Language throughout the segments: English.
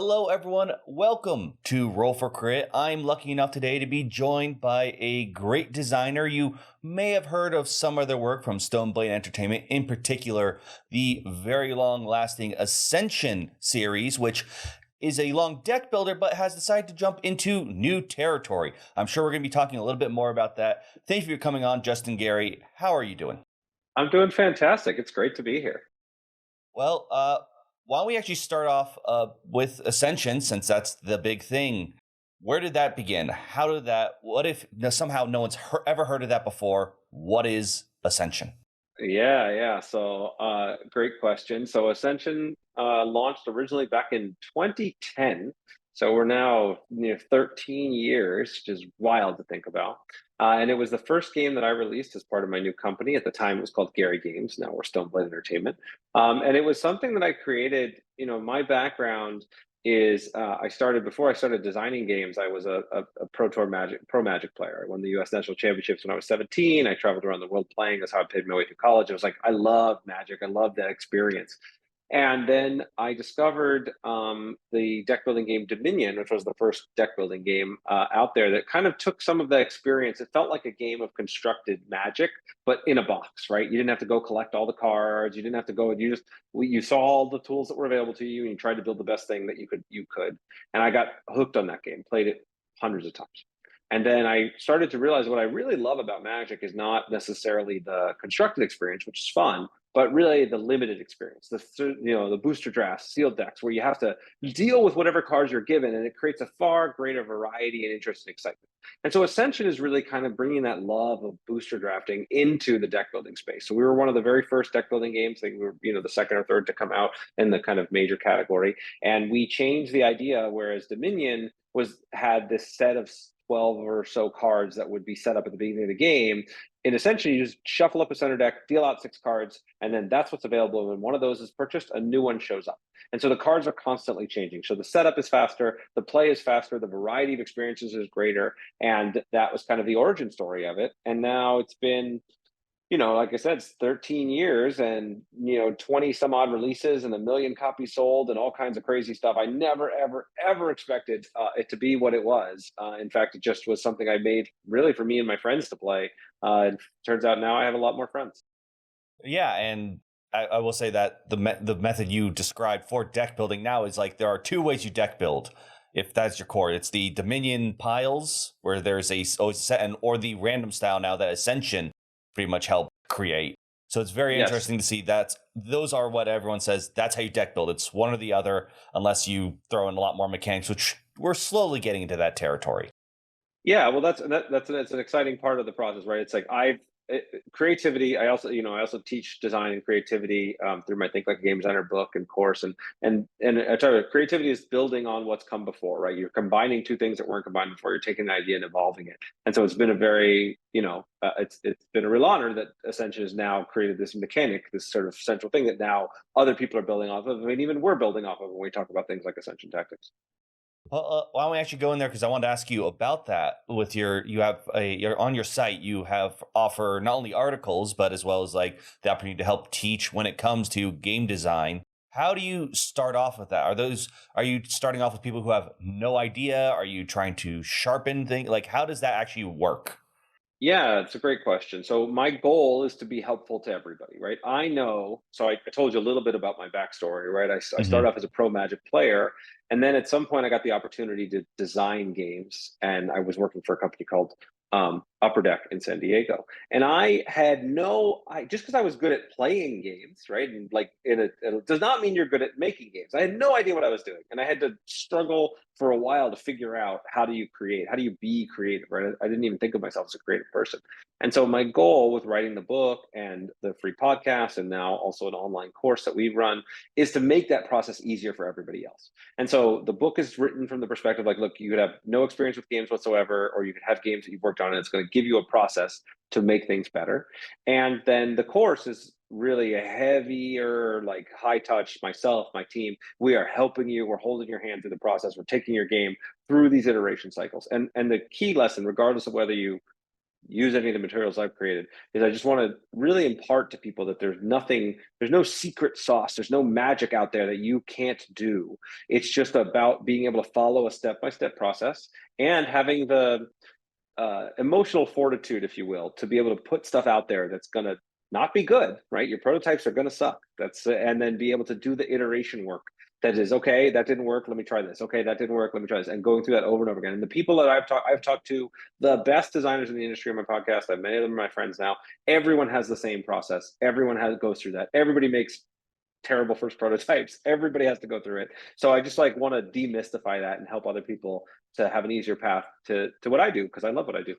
Hello, everyone. Welcome to Roll for Crit. I'm lucky enough today to be joined by a great designer. You may have heard of some of their work from Stoneblade Entertainment, in particular, the very long-lasting Ascension series, which is a long deck builder, but has decided to jump into new territory. I'm sure we're going to be talking a little bit more about that. Thank you for coming on, Justin Gary. How are you doing? I'm doing fantastic. It's great to be here. Well, why don't we actually start off with Ascension, since that's the big thing. Where did that begin? How did that? What if somehow no one's ever heard of that before? What is Ascension? Yeah. Great question. So, Ascension launched originally back in 2010. So we're now 13 years, which is wild to think about. And it was the first game that I released as part of my new company. At the time, it was called Gary Games. Now we're Stoneblade Entertainment. And it was something that I created. My background is I started before I started designing games. I was a pro Magic player. I won the U.S. National Championships when I was 17. I traveled around the world playing. That's how I paid my way through college. I was like, I love Magic. I love that experience. And then I discovered the deck building game Dominion, which was the first deck building game out there that kind of took some of the experience. It felt like a game of constructed Magic, but in a box, right? You didn't have to go collect all the cards. You didn't have to go. You saw all the tools that were available to you, and you tried to build the best thing that you could. And I got hooked on that game. Played it hundreds of times. And then I started to realize what I really love about Magic is not necessarily the constructed experience, which is fun, but really the limited experience, the booster drafts, sealed decks, where you have to deal with whatever cards you're given, and it creates a far greater variety and interest and excitement. And so Ascension is really kind of bringing that love of booster drafting into the deck building space. So we were one of the very first deck building games. I think we were, the second or third to come out in the kind of major category, and we changed the idea. Whereas Dominion had this set of 12 or so cards that would be set up at the beginning of the game. And essentially, you just shuffle up a center deck, deal out 6 cards, and then that's what's available. And when one of those is purchased, a new one shows up. And so the cards are constantly changing. So the setup is faster, the play is faster, the variety of experiences is greater. And that was kind of the origin story of it. And now it's been, like I said, it's 13 years and, 20 some odd releases and 1 million copies sold and all kinds of crazy stuff. I never, ever, ever expected it to be what it was. In fact, it just was something I made really for me and my friends to play. And turns out now I have a lot more friends. Yeah, and I will say that the method you described for deck building now is like there are two ways you deck build. If that's your core, it's the Dominion piles where there's a set, or the random style now that Ascension pretty much help create. So it's very Yes. interesting to see that those are what everyone says. That's how you deck build. It's one or the other, unless you throw in a lot more mechanics, which we're slowly getting into that territory. Yeah, well, that's an exciting part of the process, right? It's like creativity. I also teach design and creativity through my Think Like a Game Designer book and course, and I tell you, creativity is building on what's come before, right? You're combining two things that weren't combined before. You're taking an idea and evolving it, and so it's been a very it's been a real honor that Ascension has now created this mechanic, this sort of central thing that now other people are building off of, and even we're building off of when we talk about things like Ascension tactics. Well, why don't we actually go in there? Because I wanted to ask you about that. With you're on your site, you have offer not only articles, but as well as like the opportunity to help teach when it comes to game design. How do you start off with that? Are you starting off with people who have no idea? Are you trying to sharpen things? Like, how does that actually work? Yeah, it's a great question. So my goal is to be helpful to everybody, right? I know. So I told you a little bit about my backstory, right? I started off as a pro Magic player, and then at some point I got the opportunity to design games, and I was working for a company called Upper Deck in San Diego. And I had just because I was good at playing games, right? And like it does not mean you're good at making games. I had no idea what I was doing, and I had to struggle for a while to figure out how do you create, how do you be creative, right? I didn't even think of myself as a creative person. And so my goal with writing the book and the free podcast, and now also an online course that we run, is to make that process easier for everybody else. And so the book is written from the perspective like, look, you could have no experience with games whatsoever, or you could have games that you've worked on, and it's going to give you a process to make things better. And then the course is really a heavier, like high touch, myself, my team. We are helping you. We're holding your hand through the process. We're taking your game through these iteration cycles. And the key lesson, regardless of whether you use any of the materials I've created, is I just want to really impart to people that there's no secret sauce, there's no magic out there that you can't do. It's just about being able to follow a step-by-step process and having the emotional fortitude, if you will, to be able to put stuff out there that's going to not be good, right? Your prototypes are going to suck. And then be able to do the iteration work. That is, okay, that didn't work. Let me try this. Okay, that didn't work. Let me try this. And going through that over and over again. And the people that I've talked to, the best designers in the industry on my podcast, I've many of them are my friends now. Everyone has the same process. Everyone goes through that. Everybody makes terrible first prototypes. Everybody has to go through it. So I just like want to demystify that and help other people to have an easier path to what I do, because I love what I do.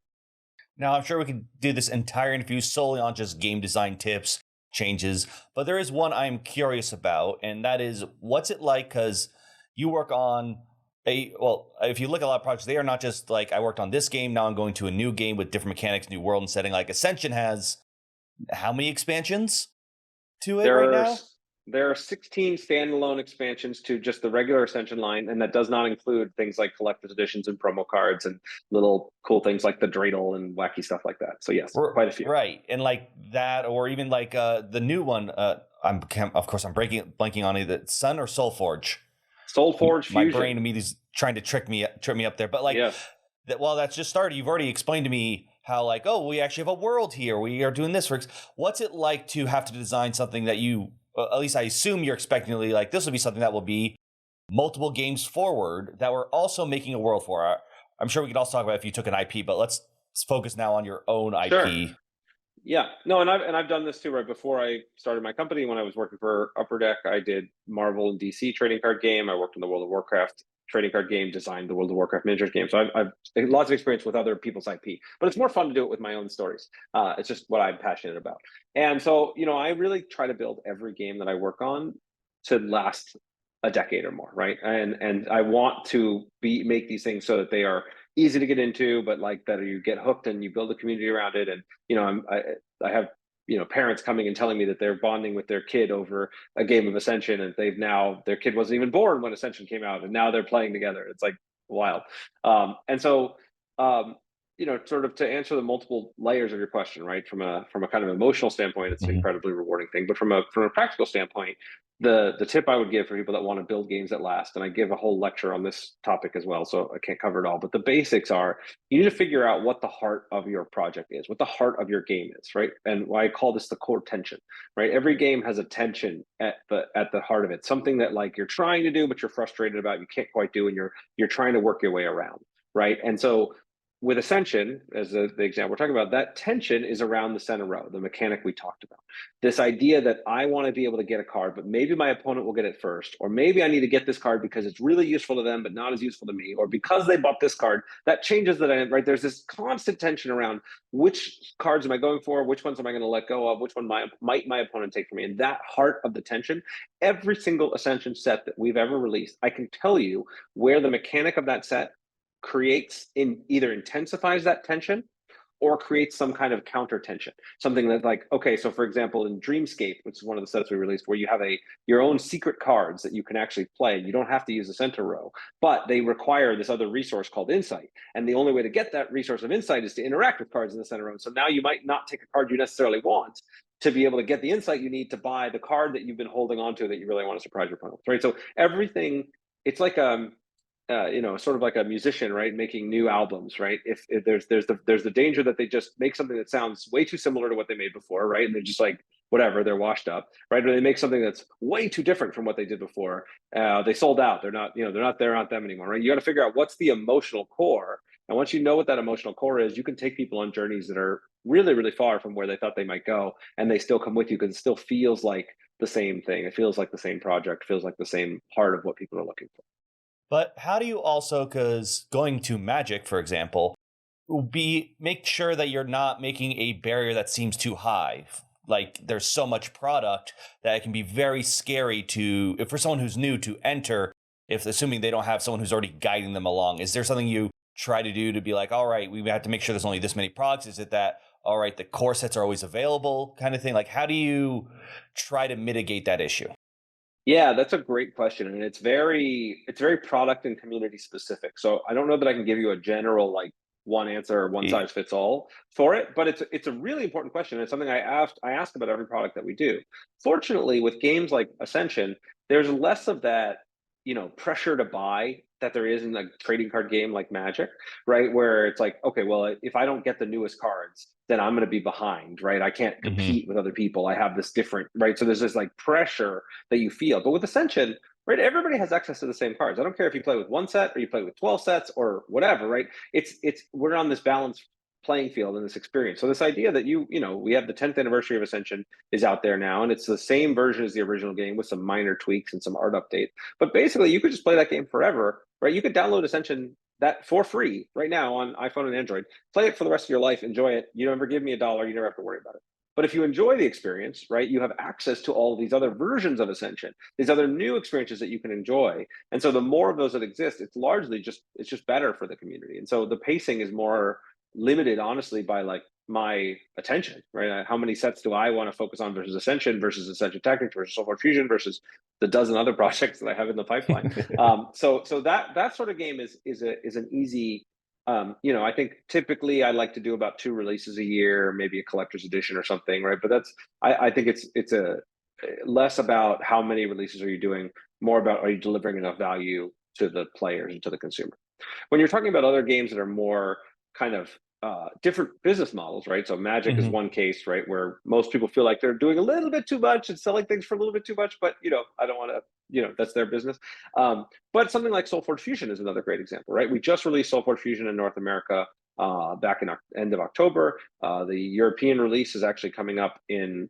Now, I'm sure we could do this entire interview solely on just game design tips, changes, but there is one I'm curious about, and that is what's it like? Because you work on if you look at a lot of projects, they are not just like I worked on this game, now I'm going to a new game with different mechanics, new world and setting. Like Ascension has how many expansions to it right now? There are 16 standalone expansions to just the regular Ascension line, and that does not include things like collector's editions and promo cards and little cool things like the dreidel and wacky stuff like that. So yes, quite a few. Right, and like that, or even like the new one. I'm blanking on either Sun or SolForge. SolForge Fusion. My brain immediately is trying to trip me up there, but like that. While that's just started, you've already explained to me how like, oh, we actually have a world here. We are doing this. What's it like to have to design something that you, at least I assume you're expecting to like, this will be something that will be multiple games forward that we're also making a world for. I'm sure we could also talk about if you took an IP, but let's focus now on your own IP. Sure. Yeah, no, and I've done this too. Right before I started my company, when I was working for Upper Deck, I did Marvel and DC trading card game. I worked on the World of Warcraft trading card game, designed the World of Warcraft miniatures game. So I've lots of experience with other people's IP, but it's more fun to do it with my own stories. It's just what I'm passionate about. And so, I really try to build every game that I work on to last a decade or more, right? And I want to make these things so that they are easy to get into, but like that you get hooked and you build a community around it. And I have parents coming and telling me that they're bonding with their kid over a game of Ascension, and their kid wasn't even born when Ascension came out, and now they're playing together. It's like wild. And so sort of to answer the multiple layers of your question, right? From a kind of emotional standpoint, it's an incredibly rewarding thing. But from a practical standpoint, the tip I would give for people that want to build games that last, and I give a whole lecture on this topic as well, so I can't cover it all, but the basics are you need to figure out what the heart of your project is, what the heart of your game is, right? And why I call this the core tension, right? Every game has a tension at the heart of it, something that like you're trying to do, but you're frustrated about, you can't quite do, and you're trying to work your way around, right? And so with Ascension, as the example we're talking about, that tension is around the center row, the mechanic we talked about. This idea that I want to be able to get a card, but maybe my opponent will get it first, or maybe I need to get this card because it's really useful to them, but not as useful to me, or because they bought this card, that changes the dynamic, right? There's this constant tension around which cards am I going for, which ones am I going to let go of, which one might my opponent take from me, and that heart of the tension, every single Ascension set that we've ever released, I can tell you where the mechanic of that set either intensifies that tension or creates some kind of counter tension. Something that like, okay, so for example, in Dreamscape, which is one of the sets we released, where you have your own secret cards that you can actually play. You don't have to use the center row, but they require this other resource called Insight. And the only way to get that resource of Insight is to interact with cards in the center row. So now you might not take a card you necessarily want to be able to get the insight you need to buy the card that you've been holding on to that you really want to surprise your opponent, right? So everything, it's like sort of like a musician, right? Making new albums, right? If there's the danger that they just make something that sounds way too similar to what they made before, right? And they're just like, whatever, they're washed up, right? Or they make something that's way too different from what they did before. They sold out. They're not them anymore, right? You got to figure out what's the emotional core. And once you know what that emotional core is, you can take people on journeys that are really, really far from where they thought they might go. And they still come with you because it still feels like the same thing. It feels like the same project, feels like the same part of what people are looking for. But how do you also, because going to Magic, for example, make sure that you're not making a barrier that seems too high? Like there's so much product that it can be very scary for someone who's new to enter, if assuming they don't have someone who's already guiding them along. Is there something you try to do to be like, all right, we have to make sure there's only this many products? Is it that, all right, the core sets are always available kind of thing? Like how do you try to mitigate that issue? Yeah, that's a great question, and it's very product and community specific. So I don't know that I can give you a general like one answer or one Yeah. size fits all for it, but it's a really important question. It's something I ask about every product that we do. Fortunately, with games like Ascension, there's less of that, pressure to buy that there is in a trading card game like Magic, right? Where it's like, okay, well, if I don't get the newest cards, then I'm going to be behind, right? I can't Hmm. compete with other people. I have this different, right? So there's this like pressure that you feel. But with Ascension, right, everybody has access to the same cards. I don't care if you play with one set or you play with 12 sets or whatever, right? It's we're on this balanced playing field in this experience. So this idea that we have the 10th anniversary of Ascension is out there now, and it's the same version as the original game with some minor tweaks and some art update. But basically, you could just play that game forever, right? You could download Ascension that for free right now on iPhone and Android. Play it for the rest of your life. Enjoy it. You never give me $1. You never have to worry about it. But if you enjoy the experience, right, you have access to all these other versions of Ascension, these other new experiences that you can enjoy. And so the more of those that exist, it's just better for the community. And so the pacing is more limited, honestly, by like my attention, right? How many sets do I want to focus on versus Ascension Tactics versus SolForge Fusion versus the dozen other projects that I have in the pipeline. So that sort of game is an easy. I think typically I like to do about 2 releases a year, maybe a collector's edition or something, right? But I think it's a less about how many releases are you doing, more about are you delivering enough value to the players and to the consumer. When you're talking about other games that are more kind of different business models, right? So Magic is Hmm. one case, right, where most people feel like they're doing a little bit too much and selling things for a little bit too much, but I don't want to, that's their business. But something like SoulForge Fusion is another great example, right? We just released SoulForge Fusion in North America back in end of October. The European release is actually coming up in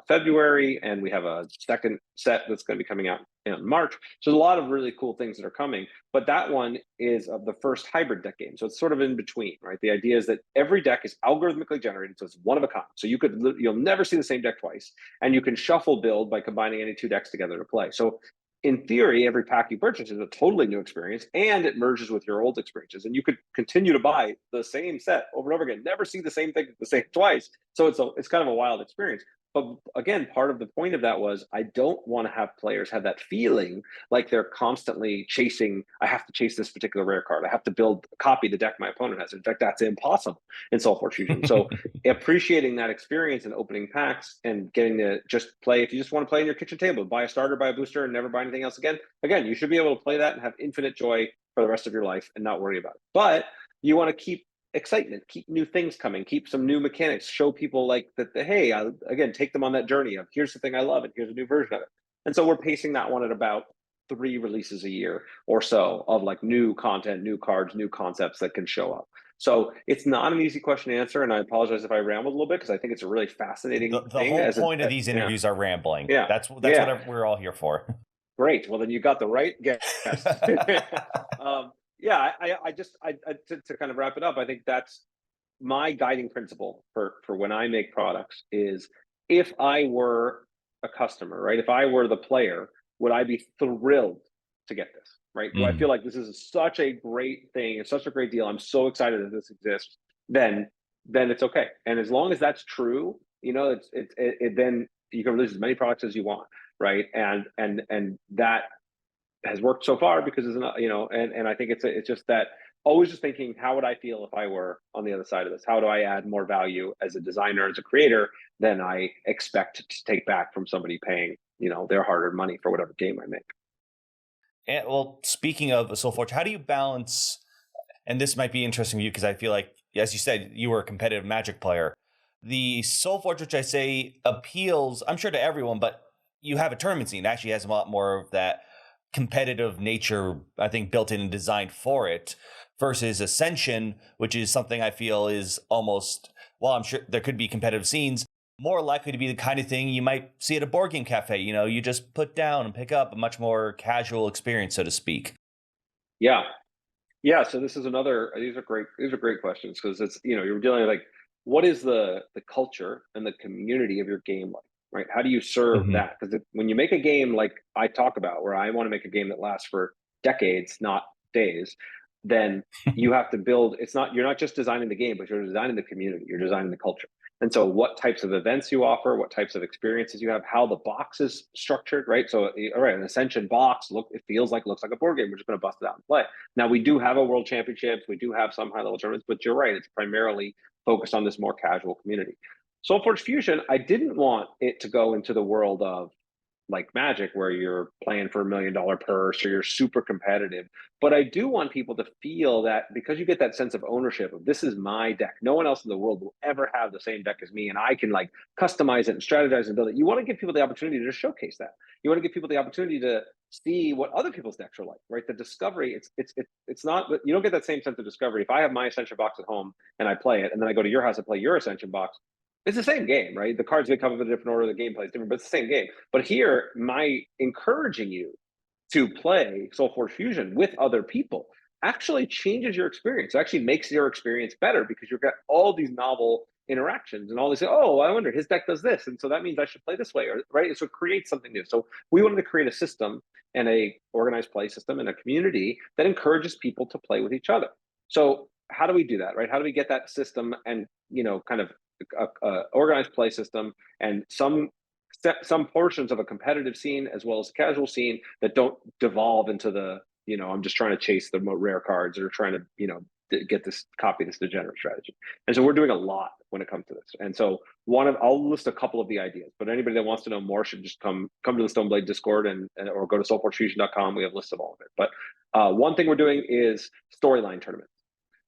February, and we have a second set that's going to be coming out in March. So there's a lot of really cool things that are coming. But that one is the first hybrid deck game. So it's sort of in between, right? The idea is that every deck is algorithmically generated, so it's one of a kind. So you'll never see the same deck twice, and you can shuffle build by combining any 2 decks together to play. So in theory, every pack you purchase is a totally new experience, and it merges with your old experiences. And you could continue to buy the same set over and over again, never see the same thing the same twice. So it's kind of a wild experience. But again, part of the point of that was I don't want to have players have that feeling like they're constantly chasing. I have to chase this particular rare card. I have to copy the deck my opponent has. In fact, that's impossible in SolForge Fusion. So appreciating that experience and opening packs and getting to just play. If you just want to play in your kitchen table, buy a starter, buy a booster, and never buy anything else again. Again, you should be able to play that and have infinite joy for the rest of your life and not worry about it. But you want to keep excitement, keep new things coming, keep some new mechanics, show people like that, hey, again, take them on that journey of here's the thing I love and here's a new version of it. And so we're pacing that one at about 3 releases a year or so of like new content, new cards, new concepts that can show up. So it's not an easy question to answer, and I apologize if I rambled a little bit because I think it's a really fascinating The thing. whole point of these interviews are rambling. Yeah, That's yeah, what we're all here for. great. Well, then you got the right guest. Yeah, to kind of wrap it up, I think that's my guiding principle for when I make products is if I were a customer, right? If I were the player, would I be thrilled to get this, right? Do I feel Mm. like this is such a great thing, it's such a great deal, I'm so excited that this exists, then it's okay. And as long as that's true, then you can release as many products as you want, right? And that has worked so far because it's not, and I think it's just that always just thinking, how would I feel if I were on the other side of this? How do I add more value as a designer, as a creator, than I expect to take back from somebody paying, their hard-earned money for whatever game I make? And well, speaking of SoulForge, how do you balance? And this might be interesting to you because I feel like, as you said, you were a competitive Magic player. The SoulForge, which I say appeals, I'm sure to everyone, but you have a tournament scene. It actually has a lot more of that competitive nature, I think, built in and designed for it, versus Ascension, which is something I feel is almost, well, I'm sure there could be competitive scenes, more likely to be the kind of thing you might see at a board game cafe. You just put down and pick up, a much more casual experience, so to speak. Yeah, yeah. So this is another. These are great. These are great questions because it's you're dealing with like what is the culture and the community of your game like, right? How do you serve Hmm. that? Because when you make a game like I talk about, where I want to make a game that lasts for decades, not days, then you have to build. You're not just designing the game, but you're designing the community. You're designing the culture. And so what types of events you offer, what types of experiences you have, how the box is structured, right? So, all right, an Ascension box, looks like a board game. We're just going to bust it out and play. Now, we do have a world championships. We do have some high level tournaments, but you're right. It's primarily focused on this more casual community. SolForge Fusion, I didn't want it to go into the world of like Magic, where you're playing for $1 million purse or you're super competitive. But I do want people to feel that, because you get that sense of ownership of, this is my deck. No one else in the world will ever have the same deck as me, and I can like customize it and strategize and build it. You want to give people the opportunity to showcase that. You want to give people the opportunity to see what other people's decks are like, right? The discovery, it's not, you don't get that same sense of discovery. If I have my Ascension box at home and I play it, and then I go to your house and play your Ascension box, it's the same game, right? The cards may come up in a different order, the gameplay is different, but it's the same game. But here, my encouraging you to play SolForge Fusion with other people actually changes your experience. It actually makes your experience better, because you've got all these novel interactions and all these, oh, I wonder, his deck does this, and so that means I should play this way, or right? So it creates something new. So we wanted to create a system and a organized play system and a community that encourages people to play with each other. So how do we do that, right? How do we get that system and, kind of organized play system and some portions of a competitive scene as well as a casual scene that don't devolve into the, I'm just trying to chase the rare cards, or trying to get this, copy this degenerate strategy. And so we're doing a lot when it comes to this. And so I'll list a couple of the ideas, but anybody that wants to know more should just come to the Stoneblade Discord or go to soulforgefusion.com. We have lists of all of it. But one thing we're doing is storyline tournaments.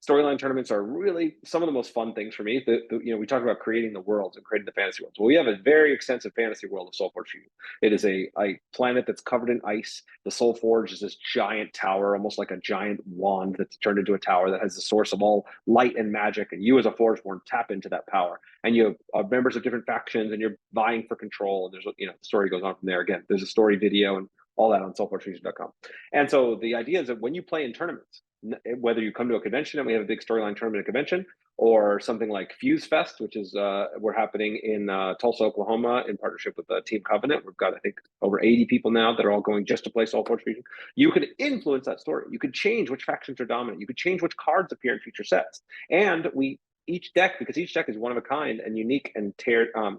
Storyline tournaments are really some of the most fun things for me. We talk about creating the worlds and creating the fantasy worlds. Well, we have a very extensive fantasy world of SolForge Fusion. It is a planet that's covered in ice. The SolForge is this giant tower, almost like a giant wand that's turned into a tower that has the source of all light and magic. And you, as a Forgeborn, tap into that power. And you have members of different factions, and you're vying for control. And there's, the story goes on from there. Again, there's a story video and all that on soulforgefusion.com. And so the idea is that when you play in tournaments, whether you come to a convention, and we have a big storyline tournament at convention, or something like Fuse Fest, which is we're happening in Tulsa, Oklahoma, in partnership with Team Covenant. We've got, I think, over 80 people now that are all going just to play SolForge Fusion. You could influence that story. You could change which factions are dominant. You could change which cards appear in future sets. And each deck, because each deck is one of a kind and unique, and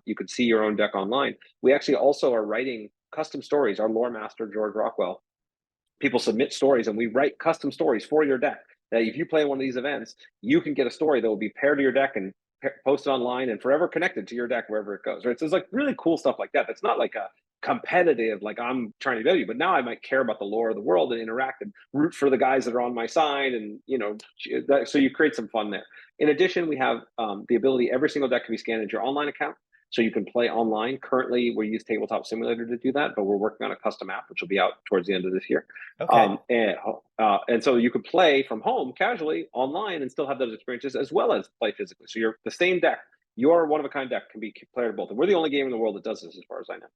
you could see your own deck online. We actually also are writing custom stories. Our lore master, George Rockwell, people submit stories, and we write custom stories for your deck, that if you play one of these events, you can get a story that will be paired to your deck and posted online and forever connected to your deck wherever it goes, right? So it's like really cool stuff like that. That's not like a competitive, like I'm trying to beat you, but now I might care about the lore of the world and interact and root for the guys that are on my side, and so you create some fun there. In addition, we have the ability, every single deck can be scanned into your online account, so you can play online. Currently, we use Tabletop Simulator to do that, but we're working on a custom app, which will be out towards the end of this year. Okay. And so you could play from home casually online and still have those experiences, as well as play physically. So you're the same deck, your one-of-a-kind deck can be played both. And we're the only game in the world that does this, as far as I know.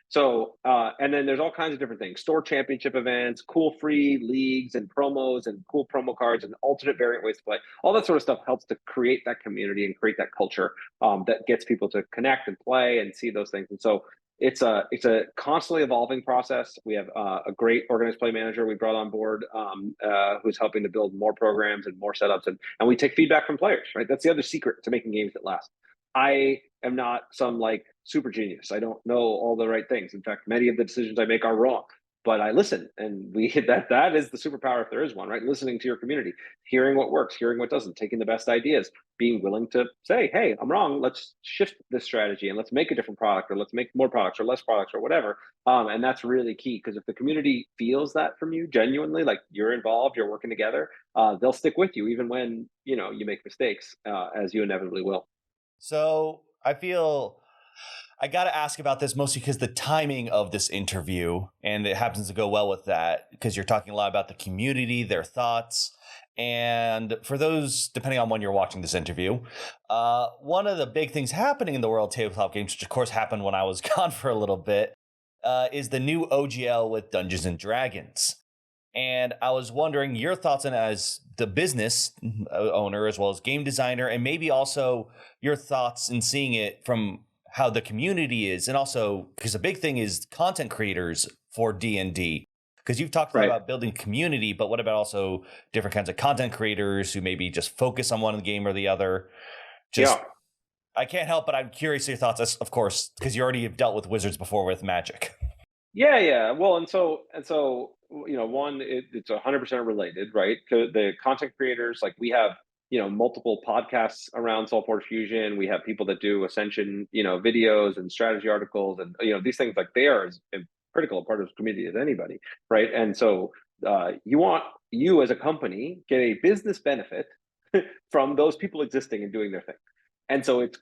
So, and then there's all kinds of different things: store championship events, cool free leagues and promos, and cool promo cards, and alternate variant ways to play. All that sort of stuff helps to create that community and create that culture that gets people to connect and play and see those things. And so it's a constantly evolving process. We have a great organized play manager we brought on board who's helping to build more programs and more setups, and we take feedback from players, right? That's the other secret to making games that last. I am not some like super genius. I don't know all the right things. In fact, many of the decisions I make are wrong, but I listen, and that is the superpower, if there is one, right? Listening to your community, hearing what works, hearing what doesn't, taking the best ideas, being willing to say, hey, I'm wrong. Let's shift this strategy and let's make a different product, or let's make more products or less products or whatever. And that's really key, because if the community feels that from you genuinely, like you're involved, you're working together, they'll stick with you even when, you make mistakes, as you inevitably will. So I feel I got to ask about this, mostly because the timing of this interview, and it happens to go well with that, because you're talking a lot about the community, their thoughts. And for those, depending on when you're watching this interview, one of the big things happening in the world of tabletop games, which of course happened when I was gone for a little bit, is the new OGL with Dungeons and Dragons. And I was wondering your thoughts on, as the business owner as well as game designer, and maybe also your thoughts in seeing it from how the community is, and also because a big thing is content creators for D&D. Because you've talked a lot about building community, but what about also different kinds of content creators who maybe just focus on one game or the other? I can't help but I'm curious your thoughts, of course, because you already have dealt with wizards before with Magic. Yeah, yeah. Well, one, it's 100% related, right? The content creators, like we have, multiple podcasts around SoulForge Fusion. We have people that do Ascension, videos and strategy articles, and these things, like they are as critical a part of the community as anybody, right? And so you as a company get a business benefit from those people existing and doing their thing. And so it's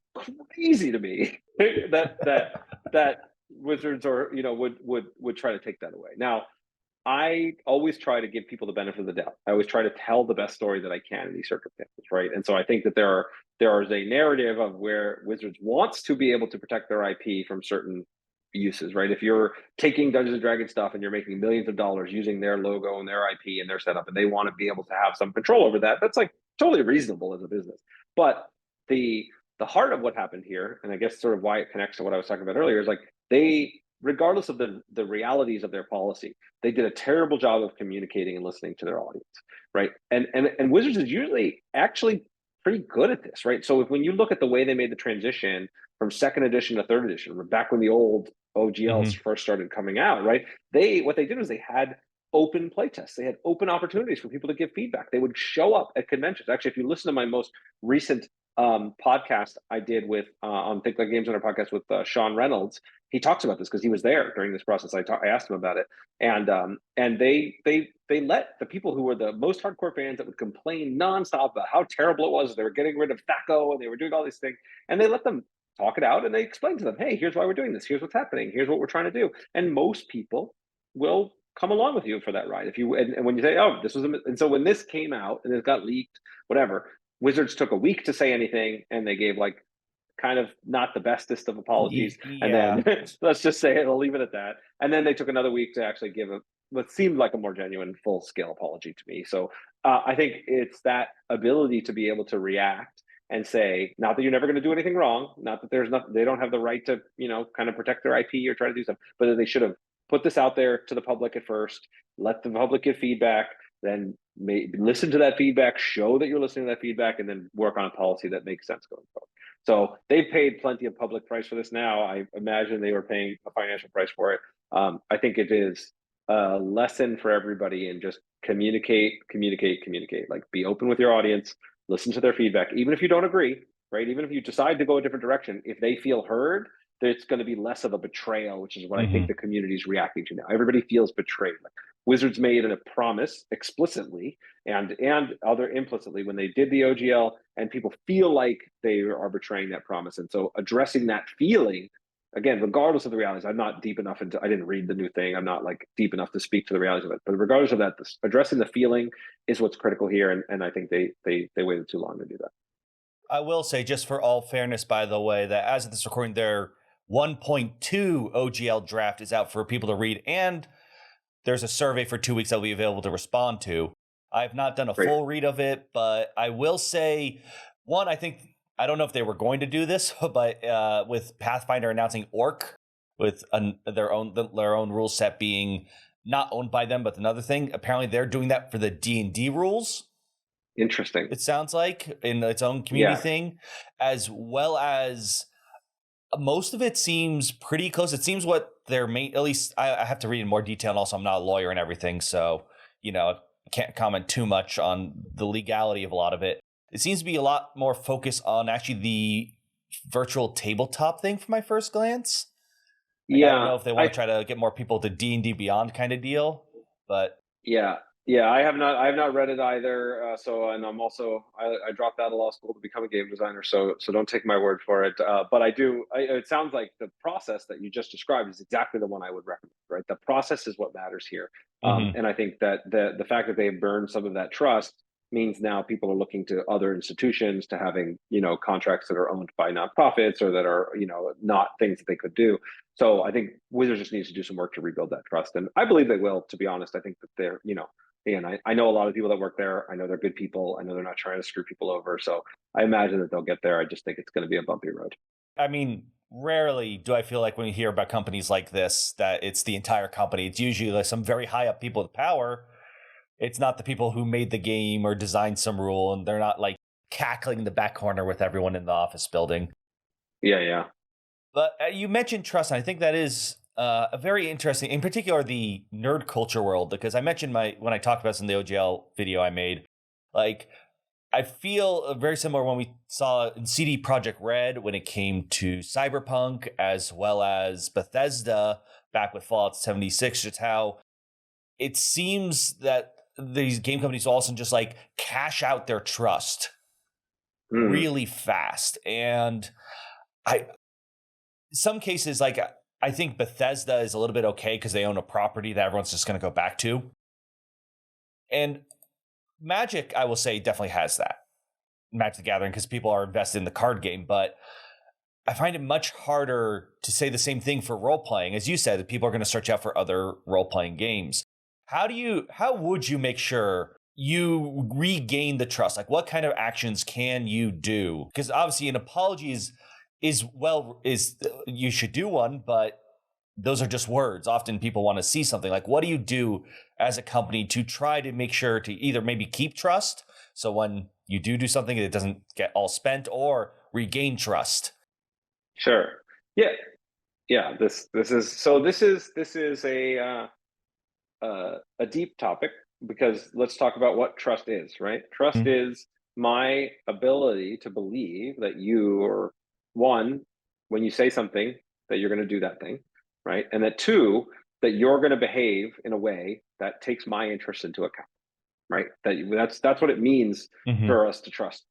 crazy to me that wizards or would try to take that away. Now, I always try to give people the benefit of the doubt. I always try to tell the best story that I can in these circumstances, right? And so I think that there is a narrative of where Wizards wants to be able to protect their IP from certain uses, right? If you're taking Dungeons and Dragons stuff and you're making millions of dollars using their logo and their IP and their setup, and they want to be able to have some control over that, that's like totally reasonable as a business. But the heart of what happened here, and I guess sort of why it connects to what I was talking about earlier, is like they, regardless of the realities of their policy, they did a terrible job of communicating and listening to their audience, right? And Wizards is usually actually pretty good at this, right? So when you look at the way they made the transition from second edition to third edition, back when the old OGLs first started coming out, right? What they did was they had open playtests. They had open opportunities for people to give feedback. They would show up at conventions. Actually, if you listen to my most recent podcast I did with on Think Like Games on our podcast with Sean Reynolds, he talks about this because he was there during this process. I asked him about it, and they let the people who were the most hardcore fans that would complain nonstop about how terrible it was. They were getting rid of THAC0 and they were doing all these things, and they let them talk it out and they explained to them, hey, here's why we're doing this. Here's what's happening. Here's what we're trying to do. And most people will come along with you for that ride. If you and when you say, oh, this was and so when this came out and it got leaked, whatever, Wizards took a week to say anything, and they gave like kind of not the bestest of apologies. Yeah. And then let's just say it, I'll leave it at that. And then they took another week to actually give what seemed like a more genuine, full scale apology to me. So I think it's that ability to be able to react and say, not that you're never going to do anything wrong, not that there's nothing, they don't have the right to, kind of protect their IP or try to do something, but that they should have put this out there to the public at first, let the public give feedback, then listen to that feedback, show that you're listening to that feedback, and then work on a policy that makes sense going forward. So they've paid plenty of public price for this now. I imagine they were paying a financial price for it. I think it is a lesson for everybody in just communicate. Like, be open with your audience, listen to their feedback, even if you don't agree, right? Even if you decide to go a different direction, if they feel heard, there's going to be less of a betrayal, which is what I think the community is reacting to now. Everybody feels betrayed. Like, Wizards made a promise explicitly and other implicitly when they did the OGL, and people feel like they are betraying that promise. And so addressing that feeling, again, regardless of the realities, I'm not deep enough into, I didn't read the new thing. I'm not like deep enough to speak to the realities of it. But regardless of that, addressing the feeling is what's critical here. And I think they waited too long to do that. I will say, just for all fairness, by the way, that as of this recording, their 1.2 OGL draft is out for people to read, and there's a survey for 2 weeks that will be available to respond to. I've not done a full read of it, but I will say, one, I don't know if they were going to do this, but with Pathfinder announcing Orc, with their own rule set being not owned by them, but another thing, apparently they're doing that for the D&D rules. Interesting. It sounds like, in its own community thing, as well as most of it seems pretty close. It seems what their main, at least I have to read in more detail, and also I'm not a lawyer and everything, so I can't comment too much on the legality of a lot of it. It seems to be a lot more focused on actually the virtual tabletop thing from my first glance. I don't know if they want to try to get more people to D&D Beyond kind of deal, but I have not read it either. And I'm also, I dropped out of law school to become a game designer. So don't take my word for it. But it sounds like the process that you just described is exactly the one I would recommend, right? The process is what matters here. And I think that the fact that they've burned some of that trust means now people are looking to other institutions, to having, contracts that are owned by nonprofits or that are, not things that they could do. So I think Wizards just needs to do some work to rebuild that trust. And I believe they will, to be honest. I think that they're, and I know a lot of people that work there. I know they're good people. I know they're not trying to screw people over. So I imagine that they'll get there. I just think it's going to be a bumpy road. I mean, rarely do I feel like when you hear about companies like this, that it's the entire company. It's usually like some very high up people with power. It's not the people who made the game or designed some rule, and they're not like cackling in the back corner with everyone in the office building. Yeah, yeah. But you mentioned trust, and I think that is a very interesting, in particular, the nerd culture world, because I mentioned when I talked about this in the OGL video I made, like I feel very similar when we saw in CD Projekt Red when it came to Cyberpunk, as well as Bethesda back with Fallout 76, just how it seems that these game companies all of a sudden just like cash out their trust Mm, really fast. And I some cases, like I think Bethesda is a little bit okay because they own a property that everyone's just going to go back to. And Magic, I will say, definitely has that. Magic the Gathering, because people are invested in the card game, but I find it much harder to say the same thing for role playing. As you said, that people are going to search out for other role playing games. How would you make sure you regain the trust? Like what kind of actions can you do? Because obviously an apology is you should do one, but those are just words. Often people want to see something. Like what do you do as a company to try to make sure to either maybe keep trust, so when you do something it doesn't get all spent, or regain trust? sure. Yeah, yeah. This is a deep topic because let's talk about what trust is, right? Trust Mhm. is my ability to believe that you are one, when you say something, that you're going to do that thing, right? And that two, that you're going to behave in a way that takes my interest into account, right? That's what it means Mhm. for us to trust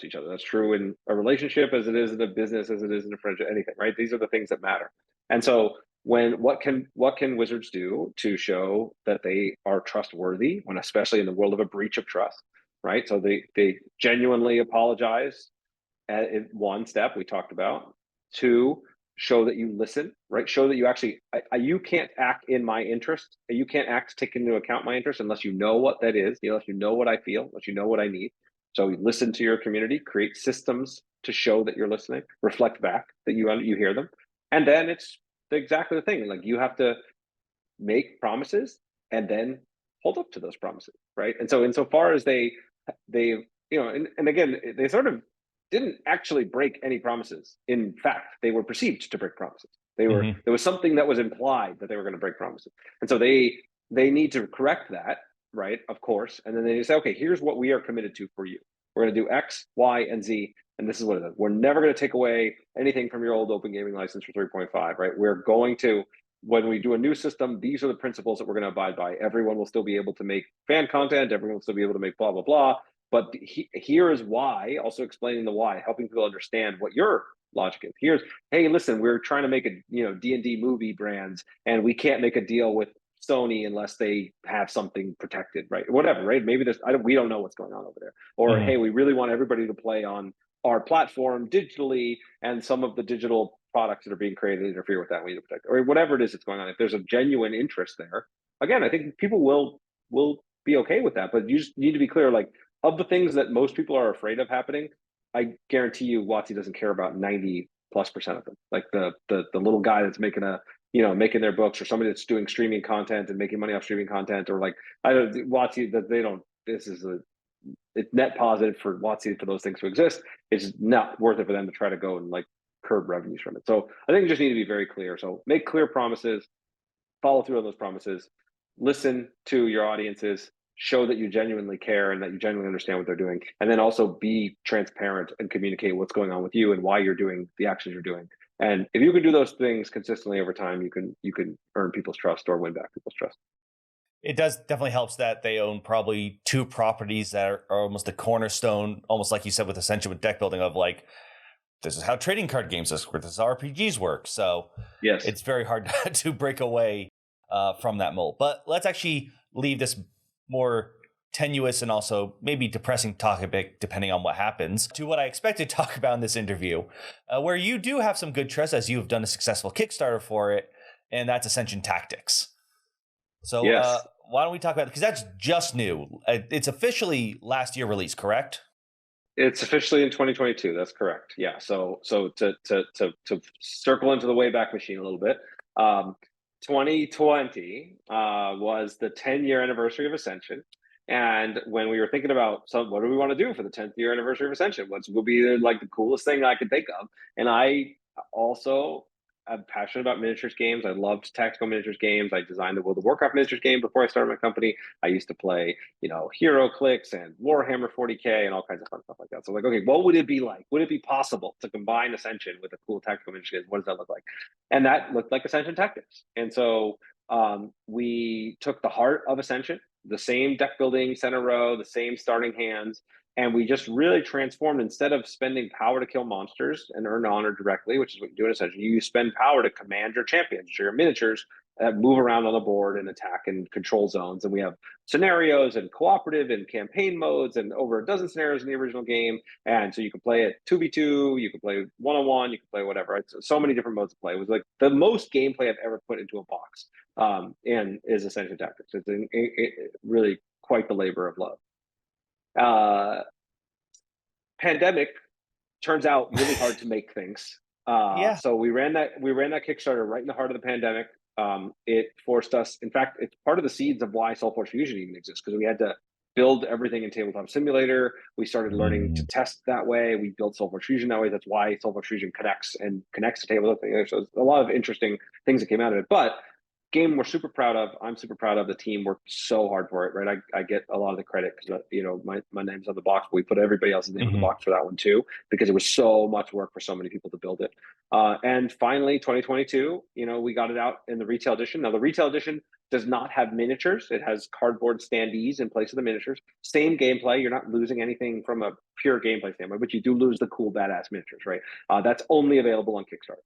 each other. That's true in a relationship as it is in a business, as it is in a friendship, anything, right? These are the things that matter. And so when what can wizards do to show that they are trustworthy when, especially in the world of a breach of trust, right? So they genuinely apologize at one step we talked about. Two, show that you listen, right? Show that you actually, you can't act in my interest. You can't act take into account my interest unless you know what that is, unless you know what I feel, unless you know what I need. So you listen to your community, create systems to show that you're listening, reflect back that you hear them. And then it's exactly the thing. Like you have to make promises and then hold up to those promises, right? And so insofar as they and again they sort of didn't actually break any promises. In fact, they were perceived to break promises. Mhm. There was something that was implied that they were going to break promises, and so they need to correct that, right? Of course, and then they say, okay, here's what we are committed to for you. We're going to do X, Y, and Z, and this is what it is. We're never going to take away anything from your old open gaming license for 3.5, right? We're going to, when we do a new system, these are the principles that we're going to abide by. Everyone will still be able to make fan content. Everyone will still be able to make blah, blah, blah. But here is why, also explaining the why, helping people understand what your logic is. Here's, hey, listen, we're trying to make D&D movie brands, and we can't make a deal with Sony unless they have something protected, right? Whatever, right? Maybe we don't know what's going on over there. Or, hey, Mhm. we really want everybody to play on our platform digitally, and some of the digital products that are being created interfere with that. We need to protect, or whatever it is that's going on. If there's a genuine interest there, again, I think people will be okay with that. But you just need to be clear, like, of the things that most people are afraid of happening, I guarantee you, WotC doesn't care about 90+% of them. Like the little guy that's making their books, or somebody that's doing streaming content and making money off streaming content, or like I don't WotC that they don't. This is a it's net positive for WotC for those things to exist. It's not worth it for them to try to go and like curb revenues from it. So I think you just need to be very clear. So make clear promises, follow through on those promises, listen to your audiences, show that you genuinely care and that you genuinely understand what they're doing, and then also be transparent and communicate what's going on with you and why you're doing the actions you're doing. And if you can do those things consistently over time, you can earn people's trust or win back people's trust. It does definitely helps that they own probably two properties that are almost the cornerstone, almost like you said with Ascension, with deck building, of like, this is how trading card games work, this is how RPGs work. So Yes. it's very hard to break away from that mold. But let's actually leave this more tenuous and also maybe depressing topic, depending on what happens, to what I expect to talk about in this interview, where you do have some good trust, as you have done a successful Kickstarter for it, and that's Ascension Tactics. So Yes. why don't we talk about it? Because that's just new. It's officially last year release, correct? It's officially in 2022. That's correct. Yeah. So to circle into the Wayback Machine a little bit, 2020 was the 10-year anniversary of Ascension, And when we were thinking about, so what do we want to do for the 10th year anniversary of Ascension? What will be like the coolest thing I could think of? And I'm passionate about miniatures games. I loved tactical miniatures games. I designed the World of Warcraft miniatures game before I started my company. I used to play, Hero Clicks and Warhammer 40K and all kinds of fun stuff like that. So like, okay, what would it be like? Would it be possible to combine Ascension with a cool tactical miniature game? What does that look like? And that looked like Ascension Tactics. And so we took the heart of Ascension, the same deck building center row, the same starting hands, and we just really transformed. Instead of spending power to kill monsters and earn honor directly, which is what you do in Ascension, you spend power to command your champions, your miniatures that move around on the board and attack and control zones. And we have scenarios and cooperative and campaign modes and over a dozen scenarios in the original game. And so you can play it 2v2, you can play one-on-one, you can play whatever. It's so many different modes to play. It was like the most gameplay I've ever put into a box, and is Ascension Tactics. It's really quite the labor of love. Pandemic turns out really hard to make things. Yeah. So we ran that Kickstarter right in the heart of the pandemic. It forced us, in fact, it's part of the seeds of why SolForge Fusion even exists, because we had to build everything in Tabletop Simulator. We started learning to test that way. We built SolForge Fusion that way. That's why SolForge Fusion connects to Tabletop. So there's a lot of interesting things that came out of it. But game we're super proud of. I'm super proud of. The team worked so hard for it, right? I get a lot of the credit because my name's on the box, but we put everybody else's name on the box for that one too, because it was so much work for so many people to build it. And finally, 2022, we got it out in the retail edition. Now the retail edition does not have miniatures. It has cardboard standees in place of the miniatures. Same gameplay. You're not losing anything from a pure gameplay standpoint, but you do lose the cool badass miniatures, right? That's only available on Kickstarter.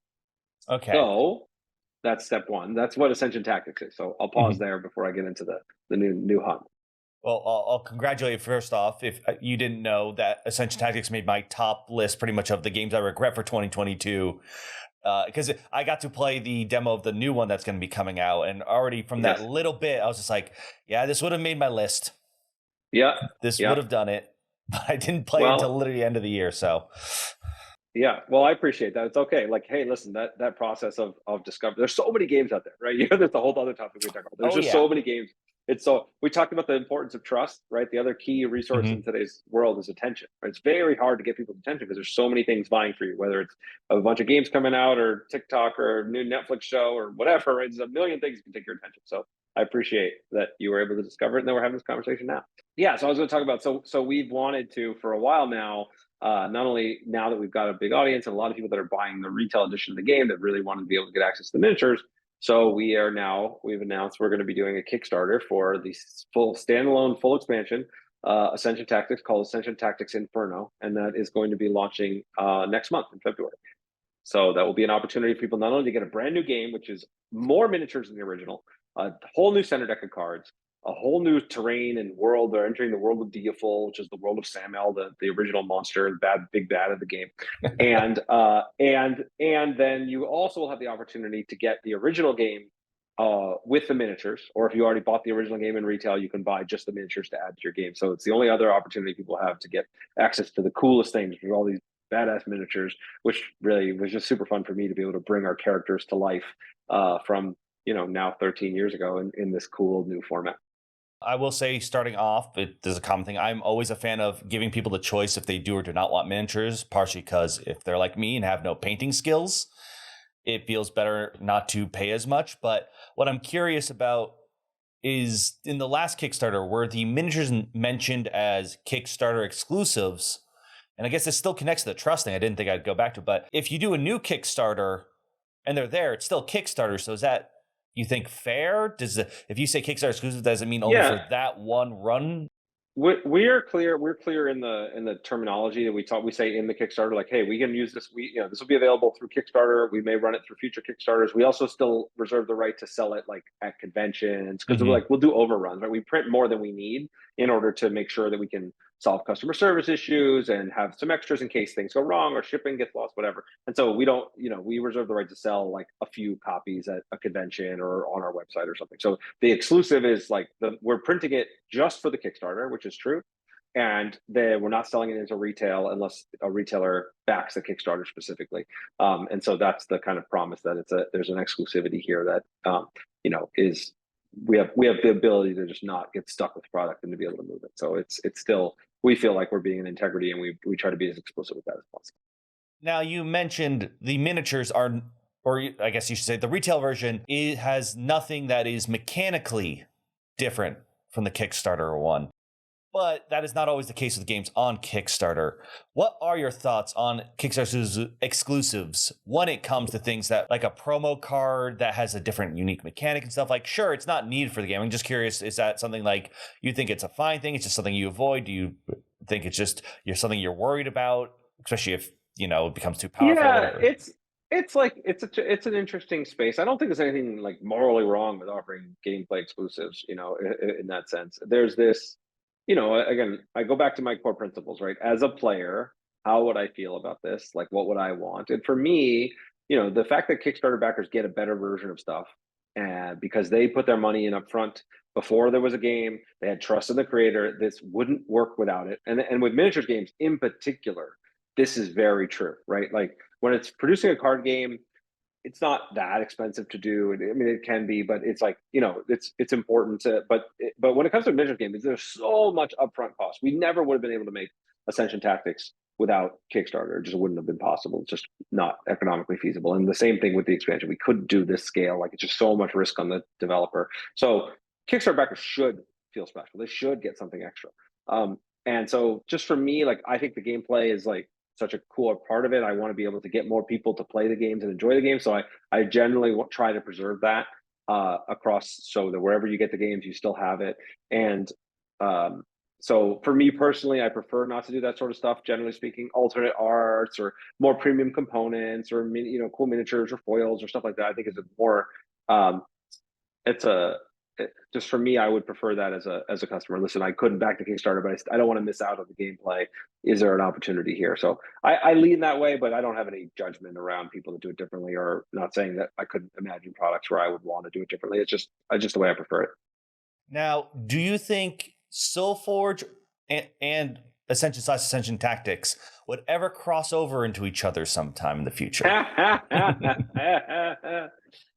Okay. So that's step one. That's what Ascension Tactics is. So I'll pause there before I get into the new hunt. Well, I'll congratulate you first off. If you didn't know, that Ascension Tactics made my top list pretty much of the games I regret for 2022. Because I got to play the demo of the new one that's going to be coming out. And already from that little bit, I was just like, yeah, this would have made my list. Yeah. This would have done it. But I didn't play until literally the end of the year. So... Yeah, well, I appreciate that. It's okay. Like, hey, listen, that process of discovery. There's so many games out there, right? That's a whole other topic we talk about. There's just so many games. We talked about the importance of trust, right? The other key resource in today's world is attention. Right? It's very hard to get people's attention because there's so many things vying for you, whether it's a bunch of games coming out or TikTok or a new Netflix show or whatever. Right? There's a million things that can take your attention. So I appreciate that you were able to discover it, and then we're having this conversation now. Yeah, so I was going to talk about, so we've wanted to, for a while now, not only now that we've got a big audience and a lot of people that are buying the retail edition of the game that really want to be able to get access to the miniatures. So we've announced we're going to be doing a Kickstarter for the full standalone, full expansion, Ascension Tactics, called Ascension Tactics Inferno. And that is going to be launching next month in February. So that will be an opportunity for people not only to get a brand new game, which is more miniatures than the original, a whole new center deck of cards, a whole new terrain and world. They're entering the world of Diafol, which is the world of Samel, the original monster, the big bad of the game. And then you also will have the opportunity to get the original game with the miniatures, or if you already bought the original game in retail, you can buy just the miniatures to add to your game. So it's the only other opportunity people have to get access to the coolest things with all these badass miniatures, which really was just super fun for me to be able to bring our characters to life from now 13 years ago in this cool new format. I will say, starting off, there's a common thing. I'm always a fan of giving people the choice if they do or do not want miniatures, partially because if they're like me and have no painting skills, it feels better not to pay as much. But what I'm curious about is, in the last Kickstarter, were the miniatures mentioned as Kickstarter exclusives? And I guess this still connects to the trust thing. I didn't think I'd go back to, but if you do a new Kickstarter and they're there, it's still Kickstarter. So is that, you think, fair? If you say Kickstarter exclusive, does it mean only for that one run? We're clear in the terminology that we say in the Kickstarter, like, hey, we can use this. This will be available through Kickstarter. We may run it through future Kickstarters. We also still reserve the right to sell it like at conventions, because we'll do overruns, right? We print more than we need in order to make sure that we can solve customer service issues and have some extras in case things go wrong or shipping gets lost, whatever. And so we don't, we reserve the right to sell like a few copies at a convention or on our website or something. So the exclusive is like we're printing it just for the Kickstarter, which is true. And we're not selling it into retail unless a retailer backs the Kickstarter specifically. And so that's the kind of promise that there's an exclusivity here that, is we have the ability to just not get stuck with the product and to be able to move it. So it's still, we feel like we're being in integrity, and we try to be as explicit with that as possible. Now, you mentioned the miniatures are, or I guess you should say the retail version, it has nothing that is mechanically different from the Kickstarter one. But that is not always the case with games on Kickstarter. What are your thoughts on Kickstarter's exclusives when it comes to things that, like a promo card that has a different unique mechanic and stuff? Like, sure, it's not needed for the game. I'm just curious, is that something like you think it's a fine thing? It's just something you avoid? Do you think it's just something you're worried about, especially if, it becomes too powerful? Yeah, it's an interesting space. I don't think there's anything like morally wrong with offering gameplay exclusives, in that sense. There's this, again, I go back to my core principles, right? As a player, how would I feel about this? Like, what would I want? And for me, the fact that Kickstarter backers get a better version of stuff, and because they put their money in up front before there was a game, they had trust in the creator. This wouldn't work without it. And with miniatures games in particular, this is very true, right? Like when it's producing a card game, it's not that expensive to do. I mean, it can be, but it's like, it's important to, but when it comes to miniature games, there's so much upfront cost. We never would have been able to make Ascension Tactics without Kickstarter. It just wouldn't have been possible. It's just not economically feasible. And the same thing with the expansion. We couldn't do this scale. Like, it's just so much risk on the developer. So Kickstarter backers should feel special. They should get something extra. And so just for me, like, I think the gameplay is like such a cool part of it. I want to be able to get more people to play the games and enjoy the game. So I generally try to preserve that across, so that wherever you get the games, you still have it. And so for me personally, I prefer not to do that sort of stuff. Generally speaking, alternate arts or more premium components, or cool miniatures or foils or stuff like that, I think is a more just for me, I would prefer that as a customer. Listen, I couldn't back the Kickstarter, but I don't want to miss out on the gameplay. Is there an opportunity here? So I lean that way, but I don't have any judgment around people that do it differently, or not saying that I couldn't imagine products where I would want to do it differently. It's just the way I prefer it. Now, do you think SoulForge and Ascension Tactics would ever cross over into each other sometime in the future?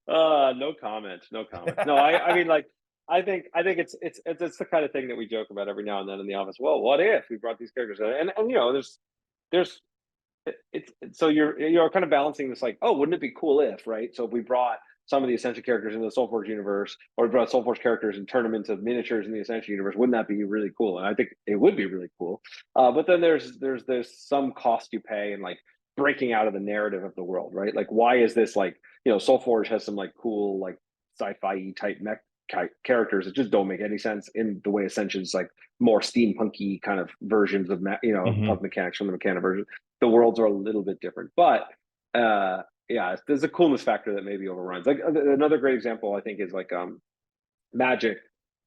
No comment. No, I mean, like, I think it's the kind of thing that we joke about every now and then in the office. Well, what if we brought these characters in? And there's it's so you're kind of balancing this, like, oh, wouldn't it be cool if, right? So if we brought some of the Ascension characters into the SoulForge universe, or we brought SoulForge characters and turned them into miniatures in the Ascension universe, wouldn't that be really cool? And I think it would be really cool. But then there's some cost you pay, and like breaking out of the narrative of the world, right? Like, why is this, like, SoulForge has some like cool, like, sci-fi type mech characters that just don't make any sense in the way Ascension's like more steampunky kind of versions of of mechanics from the mechanic version. The worlds are a little bit different, but yeah, there's a coolness factor that maybe overruns. Like, another great example, I think, is like Magic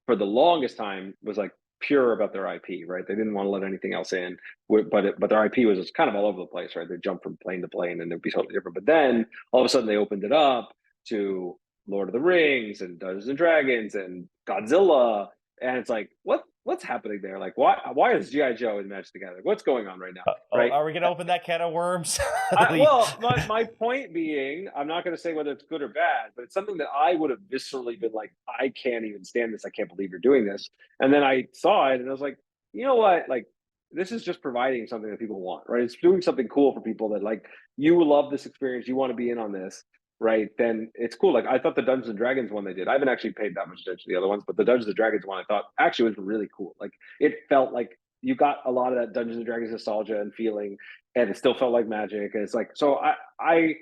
for the longest time was like pure about their IP, right? They didn't want to let anything else in, but their IP was just kind of all over the place, right? They jump from plane to plane and it'd be totally different. But then all of a sudden they opened it up to Lord of the Rings and Dungeons and Dragons and Godzilla, and it's like, what's happening there? Like, why is G.I. Joe and Magic together? What's going on right now? Right? Are we going to open that can of worms? Well, my point being, I'm not going to say whether it's good or bad, but it's something that I would have viscerally been like, I can't even stand this. I can't believe you're doing this. And then I saw it and I was like, you know what? Like, this is just providing something that people want, right? It's doing something cool for people that, like, you love this experience, you want to be in on this, right? Then it's cool. Like, I thought the Dungeons and Dragons one they did, I haven't actually paid that much attention to the other ones, but the Dungeons and Dragons one I thought actually was really cool. Like, it felt like you got a lot of that Dungeons and Dragons nostalgia and feeling, and it still felt like Magic. And it's like, so I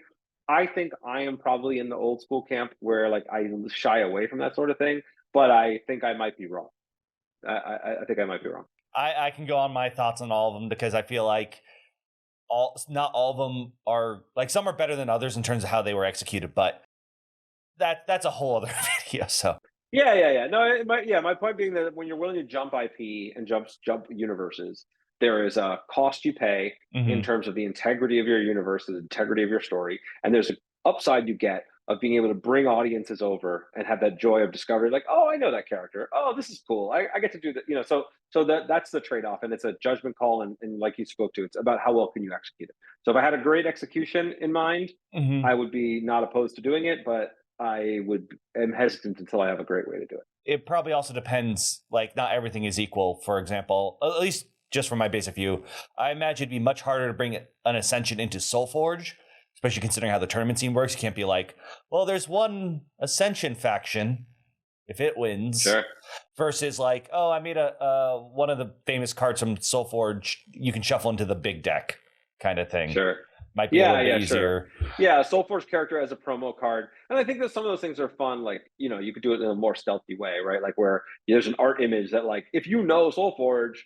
think I am probably in the old school camp where, like, I shy away from that sort of thing, but I think I might be wrong. I think I might be wrong. I can go on my thoughts on all of them, because I feel like not all of them are, like, some are better than others in terms of how they were executed, but that's a whole other video. So yeah. No, my point being that when you're willing to jump IP and jump universes, there is a cost you pay in terms of the integrity of your universe, the integrity of your story, and there's an upside you get of being able to bring audiences over and have that joy of discovery. Like, oh, I know that character. Oh, this is cool. I get to do that. So that's the trade-off, and it's a judgment call. And like you spoke to, it's about how well can you execute it. So if I had a great execution in mind, I would be not opposed to doing it. But am hesitant until I have a great way to do it. It probably also depends, like, not everything is equal. For example, at least just from my basic view, I imagine it'd be much harder to bring an Ascension into SolForge, especially considering how the tournament scene works. You can't be like, well, there's one Ascension faction, if it wins, Sure. versus like, oh, I made a one of the famous cards from SolForge you can shuffle into the big deck kind of thing. Sure. Might be a little bit easier. Sure. Yeah, a SoulForge character as a promo card. And I think that some of those things are fun. Like, you could do it in a more stealthy way, right? Like where there's an art image that, like, if you know SoulForge,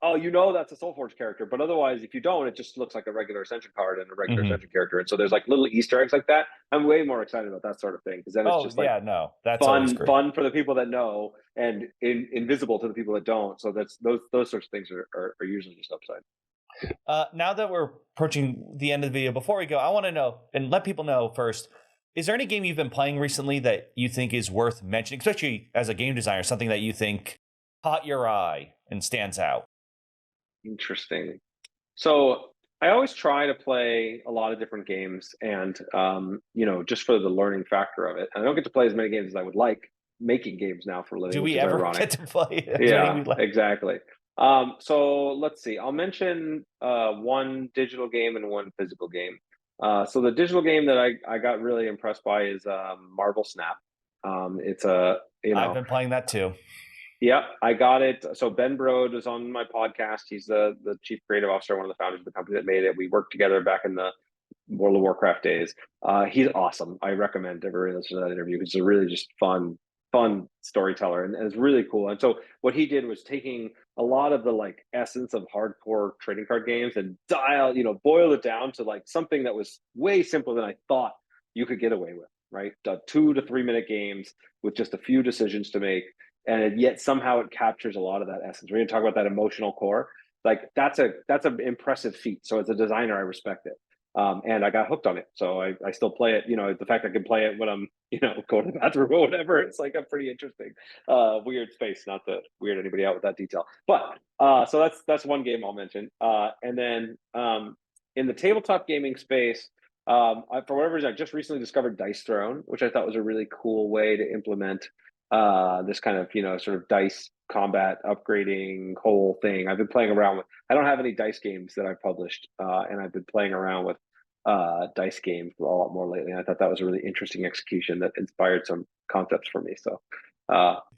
oh, that's a SoulForge character. But otherwise, if you don't, it just looks like a regular Ascension card and a regular Ascension character. And so there's like little Easter eggs like that. I'm way more excited about that sort of thing, because then it's just like that's always great. Fun for the people that know and invisible to the people that don't. So that's those sorts of things are usually just upside. Now that we're approaching the end of the video, before we go, I want to know and let people know first, is there any game you've been playing recently that you think is worth mentioning, especially as a game designer, something that you think caught your eye and stands out? Interesting. So I always try to play a lot of different games and, just for the learning factor of it. And I don't get to play as many games as I would like, making games now for a living. Do we ever get to play? Yeah, exactly. So let's see. I'll mention one digital game and one physical game. So the digital game that I got really impressed by is Marvel Snap. It's I've been playing that too. Yeah, I got it. So Ben Brode is on my podcast. He's the chief creative officer, one of the founders of the company that made it. We worked together back in the World of Warcraft days. He's awesome. I recommend everybody listen to that interview. He's a really just fun storyteller, and it's really cool. And so what he did was taking a lot of the like essence of hardcore trading card games and boil it down to like something that was way simpler than I thought you could get away with, right? 2 to 3 minute games with just a few decisions to make. And yet somehow it captures a lot of that essence. We're going to talk about that emotional core. Like that's an impressive feat. So as a designer, I respect it. And I got hooked on it. So I still play it. The fact I can play it when I'm, going to the bathroom or whatever, it's like a pretty interesting, weird space. Not to weird anybody out with that detail. But so that's one game I'll mention. And then in the tabletop gaming space, for whatever reason, I just recently discovered Dice Throne, which I thought was a really cool way to implement this kind of sort of dice combat upgrading whole thing. I've been playing around with. I don't have any dice games that I've published, and I've been playing around with dice games a lot more lately. And I thought that was a really interesting execution that inspired some concepts for me. So,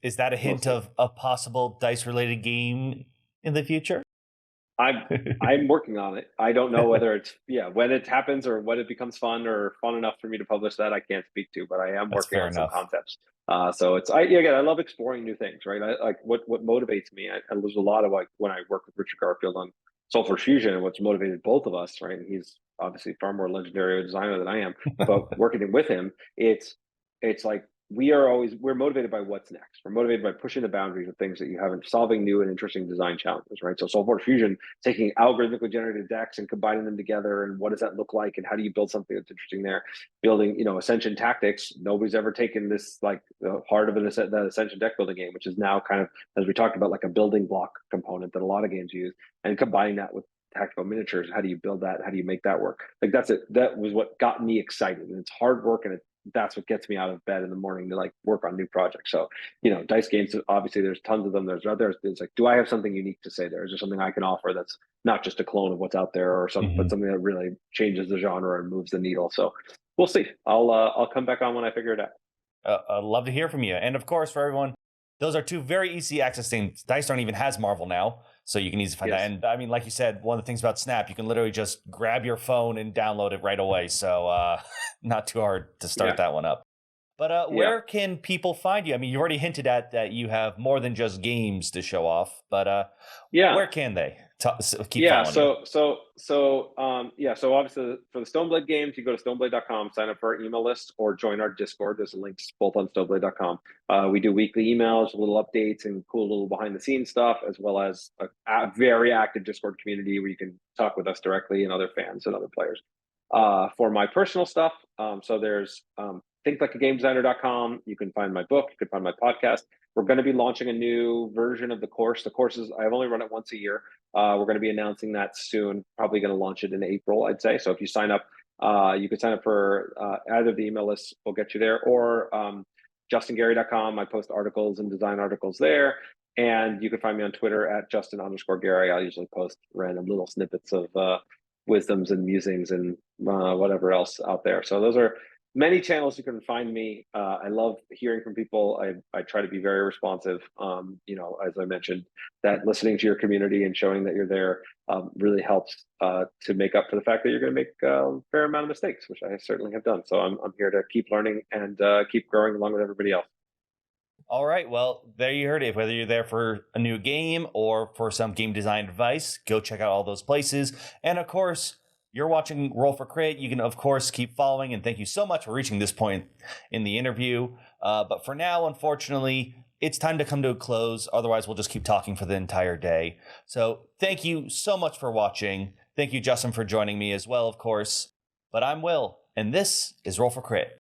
is that a hint of a possible dice related game in the future? I'm working on it. I don't know whether it's when it happens or when it becomes fun or fun enough for me to publish that. I can't speak to, but I am working on some concepts. So it's I love exploring new things, right? I like what motivates me. There's a lot of like when I work with Richard Garfield on SolForge Fusion, and what's motivated both of us, right? And he's obviously far more legendary a designer than I am, but working with him, it's like we're motivated by what's next. We're motivated by pushing the boundaries of things that you haven't, solving new and interesting design challenges, right? So SolForge Fusion, taking algorithmically generated decks and combining them together, and what does that look like, and how do you build something that's interesting there? Building, Ascension tactics. Nobody's ever taken this like the heart of that Ascension deck building game, which is now kind of, as we talked about, like a building block component that a lot of games use, and combining that with tactical miniatures. How do you build that? How do you make that work? Like that's it. That was what got me excited, and it's hard work, and that's what gets me out of bed in the morning to like work on new projects. So, dice games, obviously there's tons of them. There's others. It's like, do I have something unique to say there? Is there something I can offer that's not just a clone of what's out there or something, but something that really changes the genre and moves the needle? So we'll see. I'll come back on when I figure it out. I'd love to hear from you. And of course, for everyone, those are two very easy access things. Dice Throne even has Marvel now, so you can easily find that. And I mean, like you said, one of the things about Snap, you can literally just grab your phone and download it right away. So not too hard to start that one up. But where can people find you? I mean, you already hinted at that you have more than just games to show off, but where can they keep following you? So obviously for the Stoneblade games, you go to stoneblade.com, sign up for our email list, or join our Discord. There's links both on stoneblade.com. We do weekly emails, little updates, and cool little behind the scenes stuff, as well as a very active Discord community where you can talk with us directly and other fans and other players. For my personal stuff, so there's thinklikeagamedesigner.com. You can find my book. You can find my podcast. We're going to be launching a new version of the course. The course is, I've only run it once a year. We're going to be announcing that soon. Probably going to launch it in April, I'd say. So if you sign up You could sign up for either the email list will get you there, or justingary.com. I post articles and design articles there. And you can find me on Twitter at Justin_Gary. I'll usually post random little snippets of wisdoms and musings and whatever else out there. So those are many channels you can find me. I love hearing from people. I try to be very responsive. As I mentioned, that listening to your community and showing that you're there really helps to make up for the fact that you're going to make a fair amount of mistakes, which I certainly have done. So I'm here to keep learning and keep growing along with everybody else. All right. Well, there you heard it. Whether you're there for a new game or for some game design advice, go check out all those places. And of course, you're watching Roll for Crit. You can, of course, keep following. And thank you so much for reaching this point in the interview. But for now, unfortunately, it's time to come to a close. Otherwise, we'll just keep talking for the entire day. So thank you so much for watching. Thank you, Justin, for joining me as well, of course. But I'm Will, and this is Roll for Crit.